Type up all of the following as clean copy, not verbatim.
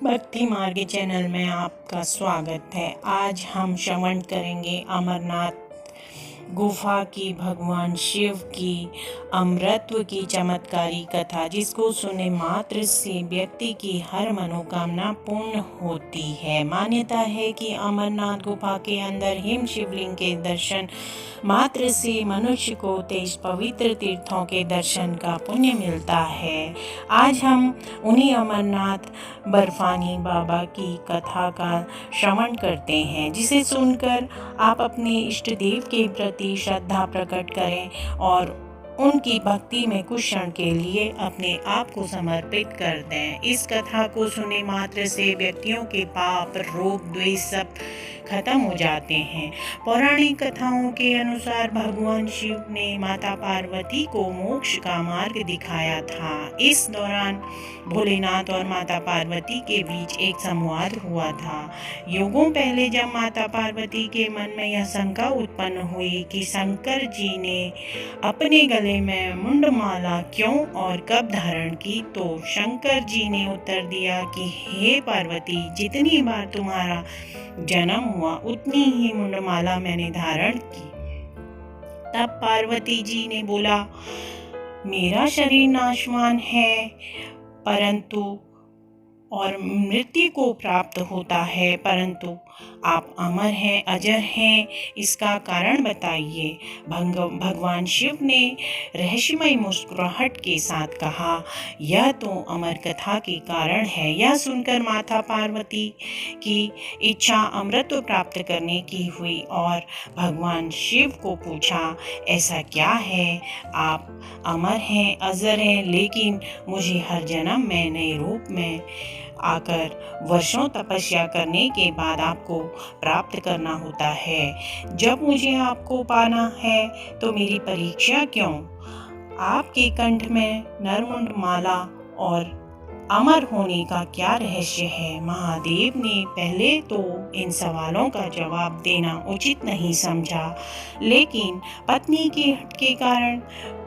भक्ति मार्ग चैनल में आपका स्वागत है। आज हम श्रवण करेंगे अमरनाथ गुफा की भगवान शिव की अमरत्व की चमत्कारी कथा, जिसको सुने मात्र से व्यक्ति की हर मनोकामना पूर्ण होती है। मान्यता है कि अमरनाथ गुफा के अंदर हिम शिवलिंग के दर्शन मात्र से मनुष्य को तेज पवित्र तीर्थों के दर्शन का पुण्य मिलता है। आज हम उन्हीं अमरनाथ बर्फानी बाबा की कथा का श्रवण करते हैं, जिसे सुनकर आप अपने इष्ट देव के प्रति श्रद्धा प्रकट करें और उनकी भक्ति में कुछ क्षण के लिए अपने आप को समर्पित कर दें। इस कथा को सुने मात्र से व्यक्तियों के पाप, रोग, द्वेष सब खत्म हो जाते हैं। पौराणिक कथाओं के अनुसार भगवान शिव ने माता पार्वती को मोक्ष का मार्ग दिखाया था। इस दौरान भोलेनाथ और माता पार्वती के बीच एक संवाद हुआ था। युगों पहले जब माता पार्वती के मन में यह शंका उत्पन्न हुई कि शंकर जी ने अपने गले में मुंडमाला क्यों और कब धारण की, तो शंकर जी ने उत्तर दिया कि हे पार्वती, जितनी बार तुम्हारा जन्म हुआ उतनी ही मुंडमाला मैंने धारण की। तब पार्वती जी ने बोला, मेरा शरीर नाशवान है परंतु और मृत्यु को प्राप्त होता है, परंतु आप अमर हैं, अजर हैं, इसका कारण बताइए। भगवान शिव ने रहस्यमय मुस्कुराहट के साथ कहा, यह तो अमर कथा के कारण है। यह सुनकर माता पार्वती की इच्छा अमृत प्राप्त करने की हुई और भगवान शिव को पूछा, ऐसा क्या है, आप अमर हैं, अजर हैं, लेकिन मुझे हर जन्म में नए रूप में आकर वर्षों तपस्या करने के बाद आपको प्राप्त करना होता है। जब मुझे आपको पाना है तो मेरी परीक्षा क्यों? आपके कंठ में नरमुंड माला और अमर होने का क्या रहस्य है? महादेव ने पहले तो इन सवालों का जवाब देना उचित नहीं समझा, लेकिन पत्नी के हट के कारण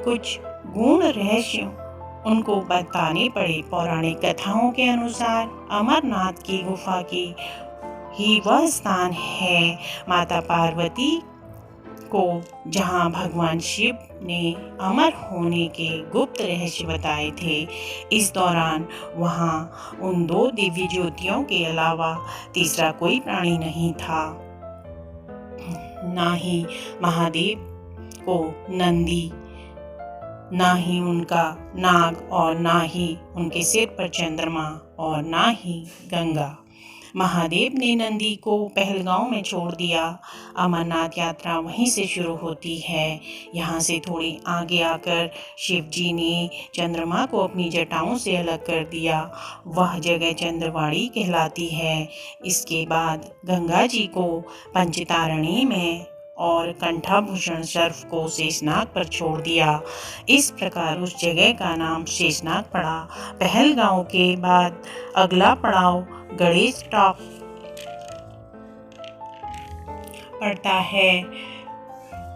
कुछ गूढ़ रहस्य उनको बताने पड़े। पौराणिक कथाओं के अनुसार अमरनाथ की गुफा की ही वह स्थान है माता पार्वती को जहां भगवान शिव ने अमर होने के गुप्त रहस्य बताए थे। इस दौरान वहां उन दो दिव्य ज्योतियों के अलावा तीसरा कोई प्राणी नहीं था। ना ही महादेव को नंदी, ना ही उनका नाग, और ना ही उनके सिर पर चंद्रमा, और ना ही गंगा। महादेव ने नंदी को पहलगांव में छोड़ दिया। अमरनाथ यात्रा वहीं से शुरू होती है। यहाँ से थोड़ी आगे आकर शिव जी ने चंद्रमा को अपनी जटाओं से अलग कर दिया। वह जगह चंद्रवाड़ी कहलाती है। इसके बाद गंगा जी को पंचतारणी में और कंठाभूषण सर्फ को शेषनाग पर छोड़ दिया। इस प्रकार उस जगह का नाम शेषनाग पड़ा। पहलगांव के बाद अगला पड़ाव गणेश टॉप पड़ता है।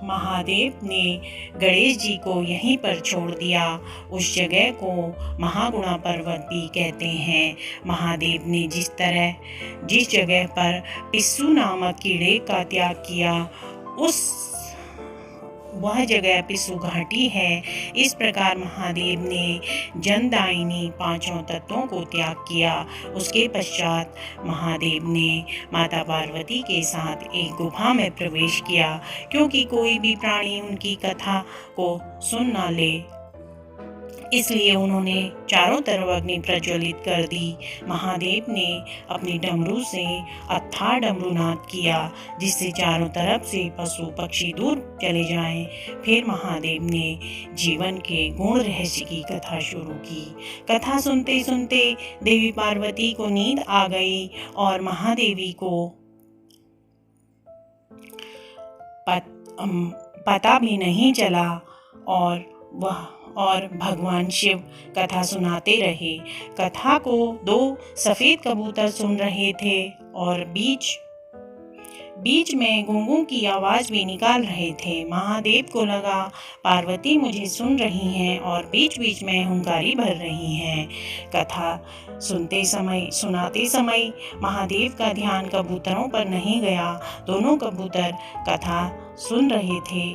महादेव ने गणेश जी को यहीं पर छोड़ दिया। उस जगह को महागुणा पर्वत भी कहते हैं। महादेव ने जिस जगह पर पिस्सू नामक कीड़े का त्याग किया, वह जगह पिस्सू घाटी है। इस प्रकार महादेव ने जनदायिनी पांचों तत्वों को त्याग किया। उसके पश्चात महादेव ने माता पार्वती के साथ एक गुफा में प्रवेश किया, क्योंकि कोई भी प्राणी उनकी कथा को सुन न ले, इसलिए उन्होंने चारों तरफ अग्नि प्रज्वलित कर दी। महादेव ने अपने डमरू से अथाह डमरूनाद किया, जिससे चारों तरफ से पशु पक्षी दूर चले जाएं। फिर महादेव ने जीवन के गूढ़ रहस्य की कथा शुरू की। कथा सुनते सुनते देवी पार्वती को नींद आ गई और महादेवी को पता भी नहीं चला और भगवान शिव कथा सुनाते रहे। कथा को दो सफ़ेद कबूतर सुन रहे थे और बीच बीच में गूंगों की आवाज़ भी निकाल रहे थे। महादेव को लगा पार्वती मुझे सुन रही हैं और बीच बीच में हुंकारी भर रही हैं। कथा सुनाते समय महादेव का ध्यान कबूतरों पर नहीं गया। दोनों कबूतर कथा सुन रहे थे।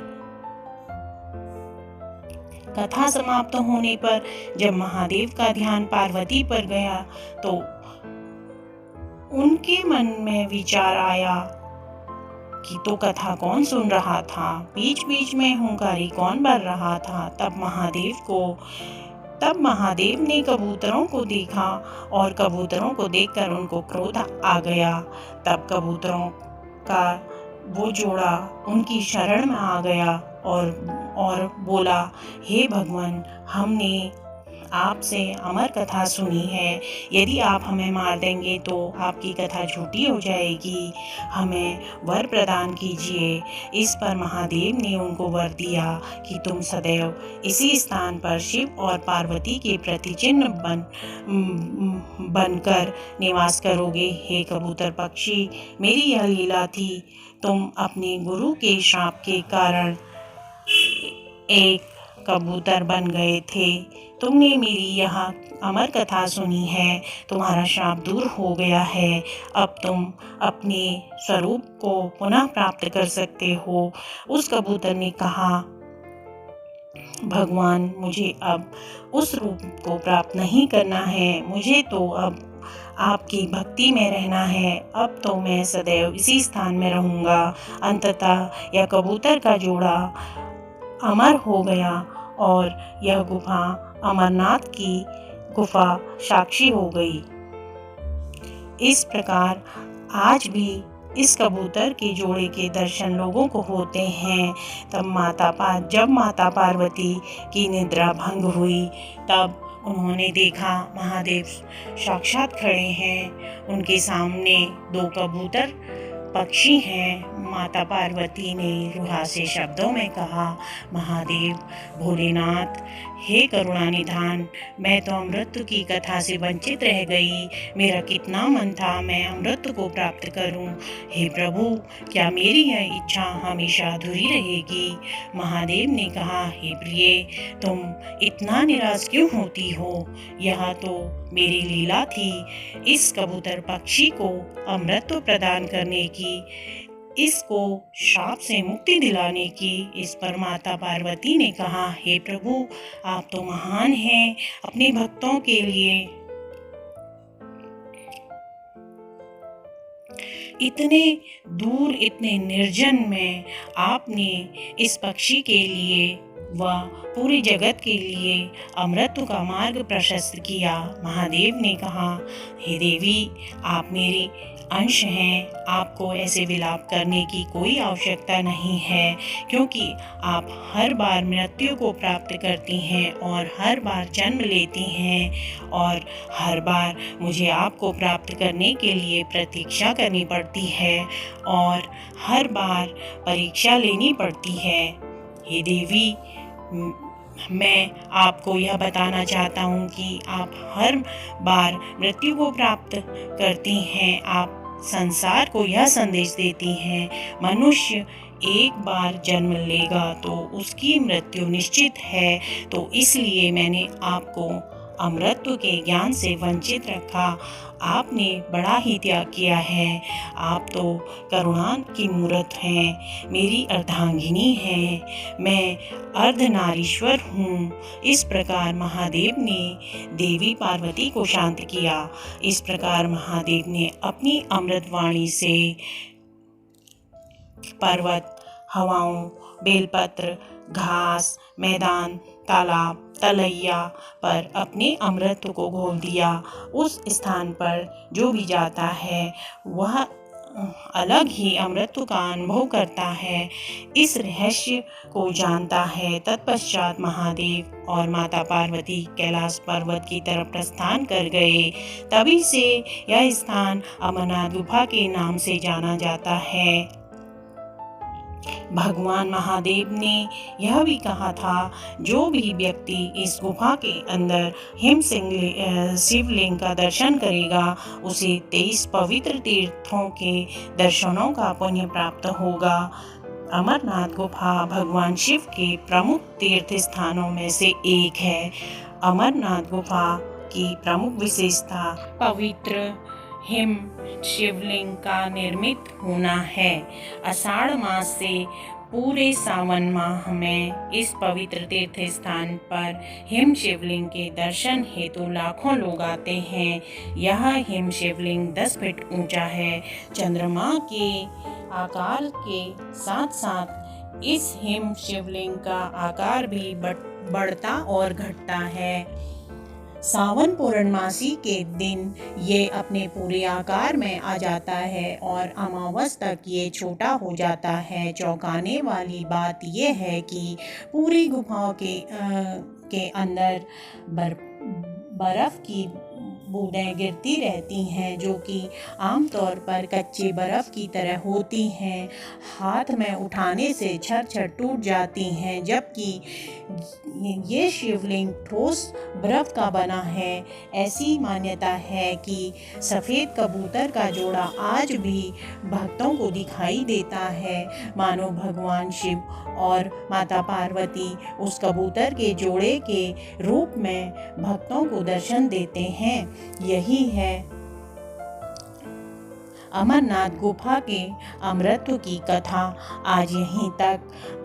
कथा समाप्त होने पर जब महादेव का ध्यान पार्वती पर गया तो उनके मन में विचार आया कि तो कथा कौन सुन रहा था, बीच बीच में हुंकारी कौन भर रहा था। तब महादेव ने कबूतरों को देखा और कबूतरों को देखकर उनको क्रोध आ गया। तब कबूतरों का वो जोड़ा उनकी शरण में आ गया और बोला, हे भगवान, हमने आपसे अमर कथा सुनी है। यदि आप हमें मार देंगे तो आपकी कथा झूठी हो जाएगी। हमें वर प्रदान कीजिए। इस पर महादेव ने उनको वर दिया कि तुम सदैव इसी स्थान पर शिव और पार्वती के प्रतिचिन्ह बनकर निवास करोगे। हे कबूतर पक्षी, मेरी यह लीला थी। तुम अपने गुरु के श्राप के कारण एक कबूतर बन गए थे। तुमने मेरी यह अमर कथा सुनी है। तुम्हारा श्राप दूर हो गया है। अब तुम अपने स्वरूप को पुनः प्राप्त कर सकते हो। उस कबूतर ने कहा, भगवान, मुझे अब उस रूप को प्राप्त नहीं करना है। मुझे तो अब आपकी भक्ति में रहना है। अब तो मैं सदैव इसी स्थान में रहूँगा। अंततः यह कबूतर का जोड़ा अमर हो गया और यह गुफा अमरनाथ की गुफा साक्षी हो गई। इस प्रकार आज भी इस कबूतर के जोड़े के दर्शन लोगों को होते हैं। जब माता पार्वती की निद्रा भंग हुई तब उन्होंने देखा महादेव साक्षात खड़े हैं। उनके सामने दो कबूतर पक्षी हैं। माता पार्वती ने रुहासे शब्दों में कहा, महादेव, भोलेनाथ, हे करुणा निधान, मैं तो अमृत की कथा से वंचित रह गई। मेरा कितना मन था मैं अमृत को प्राप्त करूं। हे प्रभु, क्या मेरी यह इच्छा हमेशा अधूरी रहेगी? महादेव ने कहा, हे प्रिय, तुम इतना निराश क्यों होती हो? यह तो मेरी लीला थी, इस कबूतर पक्षी को अमृत प्रदान करने की, इसको श्राप से मुक्ति दिलाने की। इस पर माता पार्वती ने कहा, हे प्रभु, आप तो महान हैं। अपने भक्तों के लिए इतने दूर, इतने निर्जन में आपने इस पक्षी के लिए व पूरे जगत के लिए अमृत का मार्ग प्रशस्त किया। महादेव ने कहा, हे देवी, आप मेरी अंश हैं। आपको ऐसे विलाप करने की कोई आवश्यकता नहीं है, क्योंकि आप हर बार मृत्यु को प्राप्त करती हैं और हर बार जन्म लेती हैं और हर बार मुझे आपको प्राप्त करने के लिए प्रतीक्षा करनी पड़ती है और हर बार परीक्षा लेनी पड़ती है। हे देवी, मैं आपको यह बताना चाहता हूँ कि आप हर बार मृत्यु को प्राप्त करती हैं। आप संसार को यह संदेश देती हैं, मनुष्य एक बार जन्म लेगा तो उसकी मृत्यु निश्चित है। तो इसलिए मैंने आपको अमृत के ज्ञान से वंचित रखा। आपने बड़ा ही त्याग किया है। आप तो करुणा की मूर्त हैं, मेरी अर्धांगिनी हैं, मैं अर्धनारीश्वर हूँ। इस प्रकार महादेव ने देवी पार्वती को शांत किया। इस प्रकार महादेव ने अपनी अमृतवाणी से पर्वत, हवाओं, बेलपत्र, घास, मैदान, तालाब, तलैया पर अपने अमृत को घोल दिया। उस स्थान पर जो भी जाता है वह अलग ही अमृत का अनुभव करता है, इस रहस्य को जानता है। तत्पश्चात महादेव और माता पार्वती कैलाश पर्वत की तरफ प्रस्थान कर गए। तभी से यह स्थान अमरनाथ गुफा के नाम से जाना जाता है। भगवान महादेव ने यह भी कहा था, जो भी व्यक्ति इस गुफा के अंदर शिवलिंग का दर्शन करेगा उसे 23 पवित्र तीर्थों के दर्शनों का पुण्य प्राप्त होगा। अमरनाथ गुफा भगवान शिव के प्रमुख तीर्थ स्थानों में से एक है। अमरनाथ गुफा की प्रमुख विशेषता पवित्र हिम शिवलिंग का निर्मित होना है। आषाढ़ मास से पूरे सावन माह में इस पवित्र तीर्थ स्थान पर हिम शिवलिंग के दर्शन हेतु लाखों लोग आते हैं। यह हिम शिवलिंग 10 फीट ऊंचा है। चंद्रमा के आकार के साथ साथ इस हिम शिवलिंग का आकार भी बढ़ता और घटता है। सावन पूर्णमासी के दिन ये अपने पूरे आकार में आ जाता है और अमावस तक ये छोटा हो जाता है। चौंकाने वाली बात ये है कि पूरी गुफा के अंदर बर्फ की बूंदें गिरती रहती हैं, जो कि आमतौर पर कच्चे बर्फ की तरह होती हैं। हाथ में उठाने से छर टूट जाती हैं, जबकि ये शिवलिंग ठोस बर्फ का बना है। ऐसी मान्यता है कि सफ़ेद कबूतर का जोड़ा आज भी भक्तों को दिखाई देता है, मानो भगवान शिव और माता पार्वती उस कबूतर के जोड़े के रूप में भक्तों को दर्शन देते हैं। यही है अमरनाथ गुफा के अमरत्व की कथा। आज यहीं तक।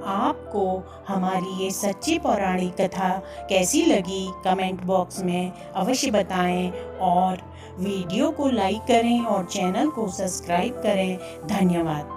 आपको हमारी ये सच्ची पौराणिक कथा कैसी लगी कमेंट बॉक्स में अवश्य बताएं और वीडियो को लाइक करें और चैनल को सब्सक्राइब करें। धन्यवाद।